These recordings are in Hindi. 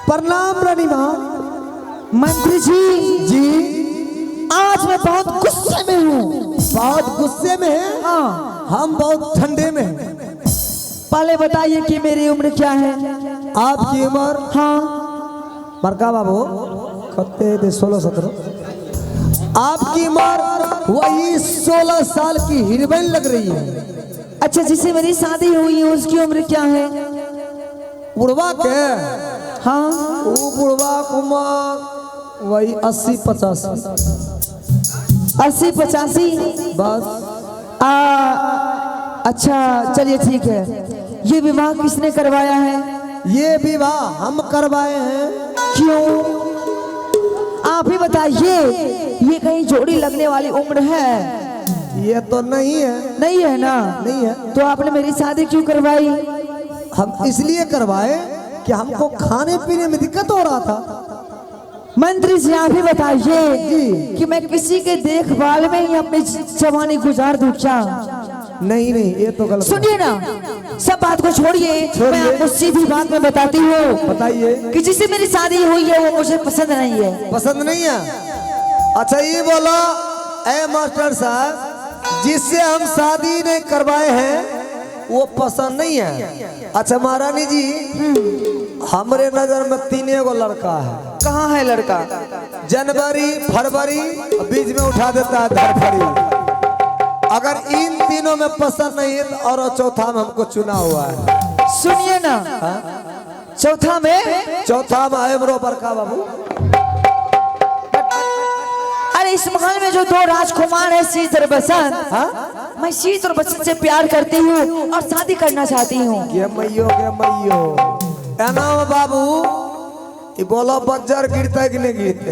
प्रणाम रानी माँ। मंत्री जी आज मैं बहुत गुस्से में हूँ। बहुत गुस्से में है? हाँ। हम बहुत ठंडे में हैं। पहले बताइए कि मेरी उम्र क्या है? आपकी उम्र? हाँ। बरका बाबू कते थे 16-17। आपकी उम्र वही 16 साल की हीरोइन लग रही है। अच्छा, जिससे मेरी शादी हुई है उसकी उम्र क्या है? बुढ़वा के? हाँ। वो बुढ़वा उम्र वही 80-85। 80-85 बस। अच्छा चलिए ठीक है। ये विवाह किसने करवाया है? ये विवाह हम करवाए हैं। क्यों आप ही बताइए। ये कहीं जोड़ी लगने वाली उम्र है? ये तो नहीं है। नहीं है ना? नहीं है। तो आपने मेरी शादी क्यों करवाई? हम इसलिए करवाए कि हमको खाने पीने में दिक्कत हो रहा था। मंत्री जी आप ही बताइए कि मैं किसी के देखभाल में ही अपनी जवानी गुजार दूं क्या? नहीं नहीं, ये तो गलत। सुनिए ना, सब बात को छोड़िए। मैं आपको सीधी बात में बताती हूँ। बताइए। कि जिससे मेरी शादी हुई है वो मुझे पसंद नहीं है। पसंद नहीं है? अच्छा ये बोलो ए मास्टर साहब, जिससे हम शादी नहीं करवाए हैं वो पसंद नहीं है। अच्छा महारानी जी, हमारे नजर में 3 गो लड़का है। कहाँ है लड़का? जनवरी फरवरी बीच में उठा देता है धरफड़ी। अगर इन तीनों में पसंद नहीं है तो और चौथा में हमको चुना हुआ है। सुनिए ना। चौथा में है मरो बरका बाबू। अरे इस महल में जो 2 राजकुमार है शीत और बसंत, मैं शीत और बसंत से प्यार करती हूँ और शादी करना चाहती हूँ। के मैयो एना बाबू, ये बोलो बज्जर गिरते कि नहीं गिरते?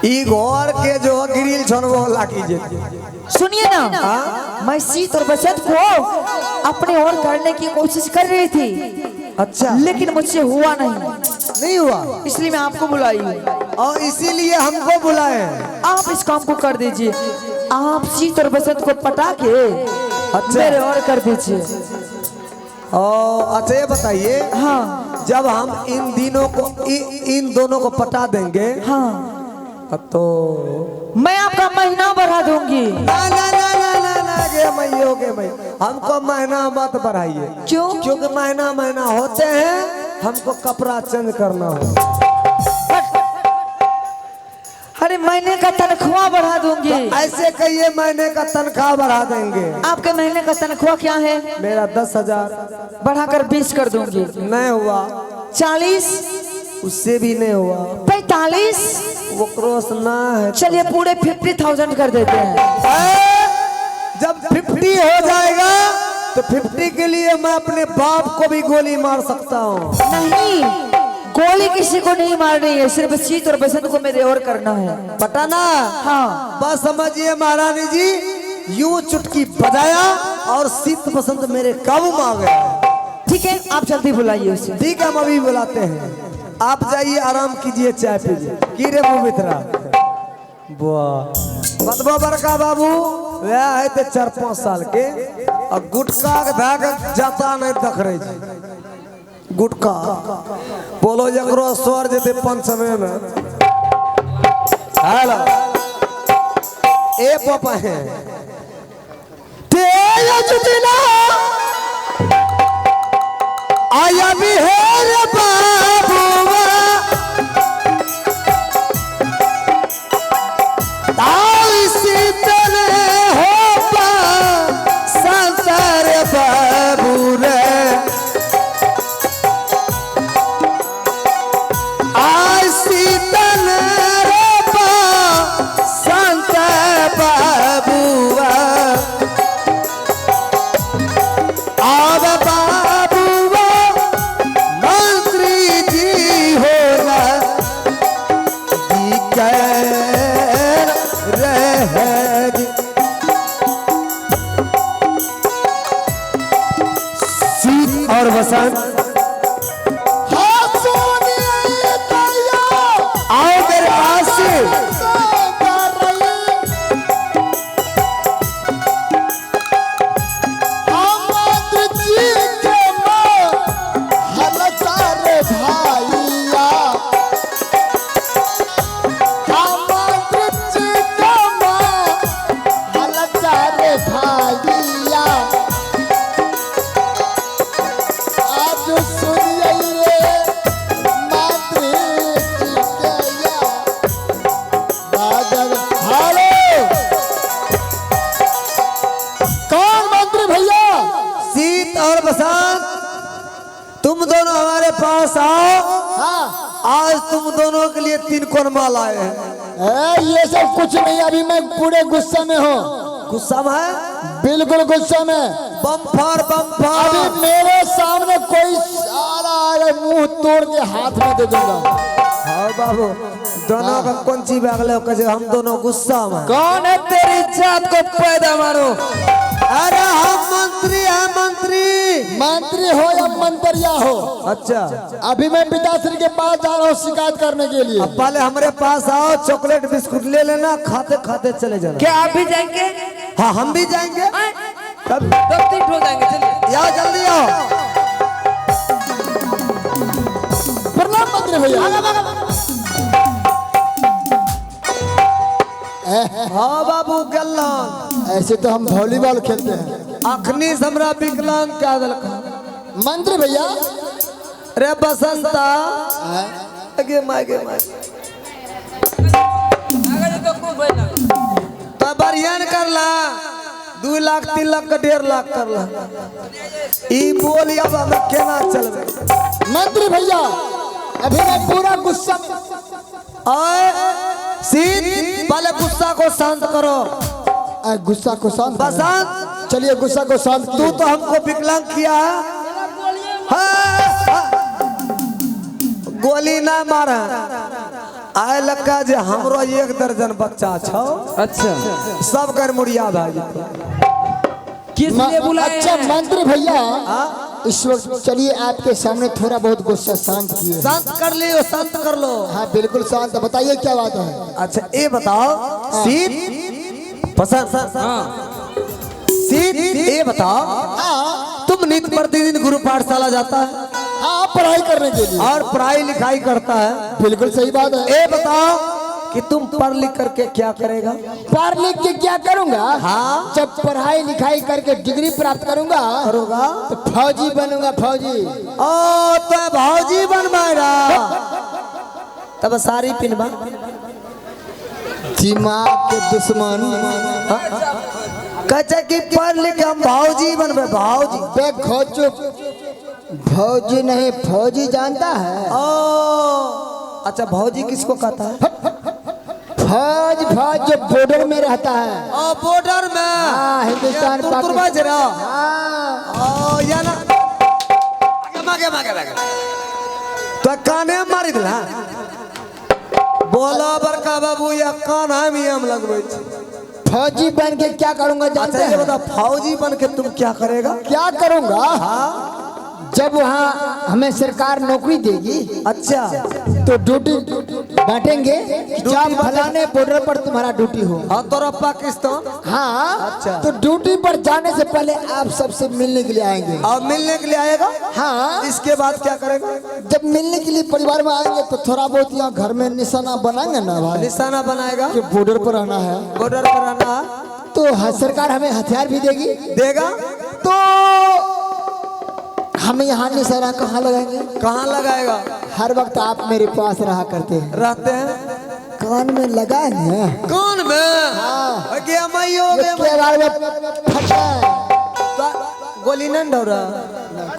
ई घर के जो ग्रिल छन वो लागी जेते। सुनिए ना, मैं शीत और बसंत को अपने और करने की कोशिश कर रही थी। अच्छा। लेकिन मुझसे हुआ नहीं हुआ, इसलिए मैं आपको बुलाई और इसीलिए हमको बुलाए। आप इस काम को कर दीजिए। आप शीत और बसंत को पटा के अच्छा मेरे और कर दीजिए। अच्छा ये बताइए। हाँ। जब हम इन दोनों को पटा देंगे, हाँ, तो मैं आपका महीना बढ़ा दूंगी। ना ना ना ना ना ना गे मैयो हमको महीना मत बढ़ाइए। क्यों? क्योंकि महीना होते हैं हमको कपड़ा चेंज करना हो। अरे महीने का तनख्वाह बढ़ा दूंगी। तो ऐसे कहिए महीने का तनख्वाह बढ़ा देंगे। आपके महीने का तनख्वाह क्या है? मेरा 10,000 बढ़ाकर 20 कर दूंगी। नहीं हुआ। 40? उससे भी नहीं हुआ। 45? वो क्रॉस ना है। चलिए पूरे 50,000 कर देते हैं। जब 50 हो जाएगा तो 50 के लिए मैं अपने बाप को भी गोली मार सकता हूँ। नहीं, गोली किसी को नहीं मार रही है, सिर्फ शीत और बसंत को मेरे और करना है। पटाना? हाँ। बस समझिए महारानी जी, यूं चुटकी बजाया और शीत बसंत मेरे काबू में आ गया। ठीक है, आप जल्दी बुलाइए उसे। ठीक है, हम अभी बुलाते हैं। आप जाइए, आराम कीजिए, चाय पीजिए। की रे मित्रा बतबो बड़का बाबू वह है 4-5 साल के, और गुटका भाग जाता नहीं देख रहे छी। गुटका बोलो जकरो स्वर जेते पंचमे में। हेलो ए पापा है तेरा जुटिला आया भी है रे बाबूआ, ताई सीतल हो पा संसार बाबू रे, आई सीतल रे पा संत बाबूआ, आव बाबूआ मन पास आओ। हाँ आज तुम दोनों के लिए 3 कोन माल आए हैं। ये सब कुछ नहीं, अभी मैं पूरे गुस्से में हूँ, गुस्सा में है? बिल्कुल गुस्से में। बम्फर अभी बम्फर। मेरे सामने कोई सारा आएगा, मुंह तोड़ के हाथ में दे दूंगा। हाँ बाबू, दोनों का कौन सी बैगले हो? हम दोनों गुस्सा में। कौन है तेरी जात को पैदा मारो? अरे हम मंत्री हैं, मंत्री। मंत्री हो या मंत्रिया हो, अच्छा, अभी मैं पिताश्री के पास जा रहा हूँ शिकायत करने के लिए। अब पहले हमारे पास आओ, चॉकलेट बिस्कुट ले लेना, खाते खाते चले जाना। क्या आप भी जाएंगे? हाँ हम भी जाएंगे। तब तब 3 हो जाएंगे, चलिए। आओ जल्दी आओ। प्रणाम मंत्री भैया। हाँ बाबू गल्ला, ऐसे तो हम वॉलीबॉल खेलते हैं। अखनी हमरा विकलांग क्या दल का? मंत्री भैया रे बसंता, आगे मागे तो बढ़िया न कर ला। 2 लाख 3 लाख का 1.5 लाख कर ला। ई बोल अब हमें केना चलबे? मंत्री भैया अभी मैं पूरा गुस्सा में। ओए सीत, पहले गुस्सा को शांत करो। गुस्सा को शांत करो। बसंत, चलिए गुस्सा को शांत तू किए। तो हमको विकलांग किया है। हाँ, गोली ना मारा। आए लगा जे हमरो 1 दर्जन बच्चा छो। अच्छा, सब कर मुड़िया भाई। किस लिए बुलाया? अच्छा मंत्री भैया इस वक्त चलिए आपके सामने थोड़ा बहुत गुस्सा शांत किए। शांत कर लियो, शांत कर लो। हाँ बिल्कुल शांत। बताइए क्या बात है? अच्छा ये बताओ सीत, पसंद सीत, ये बताओ तुम नित्य प्रतिदिन गुरु पाठशाला जाता है हाँ पढ़ाई करने के लिए। और पढ़ाई लिखाई करता है? बिल्कुल सही बात है। ये बताओ कि तुम पढ़ लिख करके क्या करेगा? पढ़ लिख के क्या करूंगा? हाँ। जब पढ़ाई लिखाई करके डिग्री प्राप्त करूंगा करोगा तो फौजी बनूंगा, फौजी। ओ तो भौजी बन मारा, तब सारी पिनवा। दिमाग के दुश्मन। कहे कि पढ़ लिख हम भौजी बनबे। भौजी बे खोचो, फौजी नहीं फौजी जानता है। ओ अच्छा, भौजी किसको कहता है? फौज फौज जो बॉर्डर में रहता है। ओ बॉर्डर में। हाँ हिंदुस्तान पाकिस्तान। हाँ ओ या ना मागे मागे मागे तो काने मारी दिला। बोला बड़का बाबू या कान हम लगबै छी। फौजी बन के क्या करूंगा जानते अच्छा ये हैं? बता, फौजी बन के तुम क्या करेगा? क्या करूंगा? हाँ जब वहाँ हमें सरकार नौकरी देगी अच्छा, तो ड्यूटी बांटेंगे कि जब फलाने बॉर्डर पर तुम्हारा ड्यूटी हो। हाँ तोरा पाकिस्तान। हाँ अच्छा। तो ड्यूटी पर जाने से पहले आप सबसे मिलने के लिए आएंगे। और मिलने के लिए आएगा? हाँ। इसके बाद क्या करेगा? जब मिलने के लिए परिवार में आएंगे तो थोड़ा बहुत यहाँ घर में निशाना बनाएंगे ना भाई, निशाना बनाएगा कि बॉर्डर पर रहना है। बॉर्डर पर रहना है तो सरकार हमें हथियार भी देगी। देगा तो हमें यहाँ निशाना कहाँ लगाएंगे? कहाँ लगाएगा? हर वक्त आप मेरे पास रहा करते हैं। रहते हैं कान में लगाएंगे। कौन में? हाँ। गया मई हो ये गया। केवाड़ में फटा है। तो गोली नहीं डरा,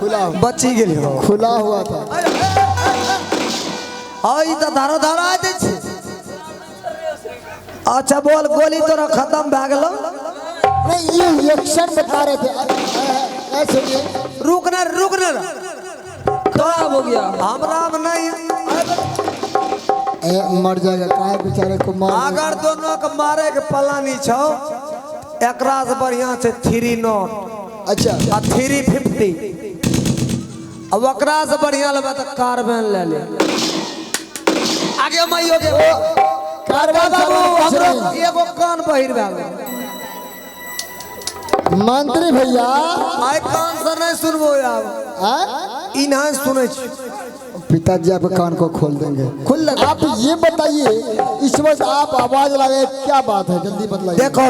खुला बची गेली हो। खुला हुआ था। हाँ ये तो धारो धारो आ दे छी। अच्छा बोल, गोली तोरा खत्म भए गेलो? नहीं ये इंजेक्शन बता रहे थे। ऐसे रुक ना खराब हो गया। हमरा में नहीं। मर जाएगा काहे बेचारे को मार। अगर दोनों के मारे के पलानी छो, एकरा से बढ़िया से 3 नोट अच्छा आ 350। अब एकरा से बढ़िया लेबे तो कार्बन ले ले। आगे मई हो गया। कारवां बाबू हमरो बाबू एगो कान बहिर भए गेल। मंत्री भैया आइ कान से नहीं सुनबो यार। ई नहीं सुने छी। पिताजी आपके कान को खोल देंगे। खुल लगा। आप ये बताइए इस वक्त आप आवाज लगाए क्या बात है, जल्दी बतलाइए। देखो